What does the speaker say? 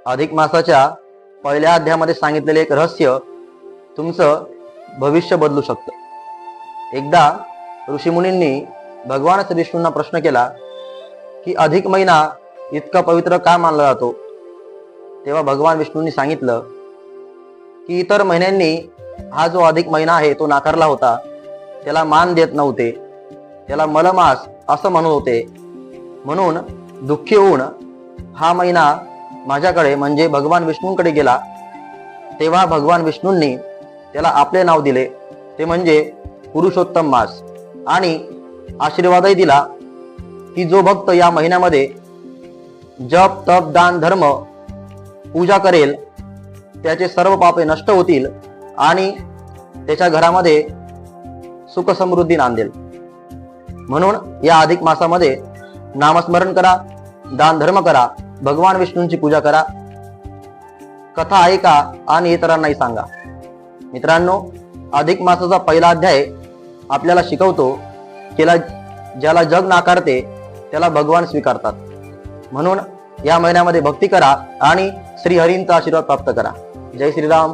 अधिक मासाच्या पहिल्या अध्यायामध्ये सांगितलेले एक रहस्य तुमचं भविष्य बदलू शकतं। एकदा ऋषीमुनींनी भगवान श्री विष्णूंना प्रश्न केला की अधिक महिना इतका पवित्र का मानला जातो। तेव्हा भगवान विष्णूंनी सांगितलं की इतर महिन्यांनी हा जो अधिक महिना आहे तो नाकारला होता, त्याला मान देत नव्हते, त्याला मलमास असं म्हणत होते। म्हणून दुःखी होऊन हा महिना माझ्याकडे म्हणजे भगवान विष्णूंकडे गेला। तेव्हा भगवान विष्णूंनी त्याला आपले नाव दिले, ते म्हणजे पुरुषोत्तम मास, आणि आशीर्वादही दिला की जो भक्त या महिन्यामध्ये जप तप दान धर्म पूजा करेल त्याचे सर्व पापे नष्ट होतील आणि त्याच्या घरामध्ये सुख समृद्धी नांदेल। म्हणून या अधिक मासामध्ये नामस्मरण करा, दान धर्म करा, भगवान विष्णूंची पूजा करा, कथा ऐका आणि इतरांनाही सांगा। मित्रांनो, अधिक मासाचा पहिला अध्याय आपल्याला शिकवतो की ज्याला जग नाकारते त्याला भगवान स्वीकारतात। म्हणून या महिन्यामध्ये भक्ती करा आणि श्रीहरींचा आशीर्वाद प्राप्त करा। जय श्रीराम।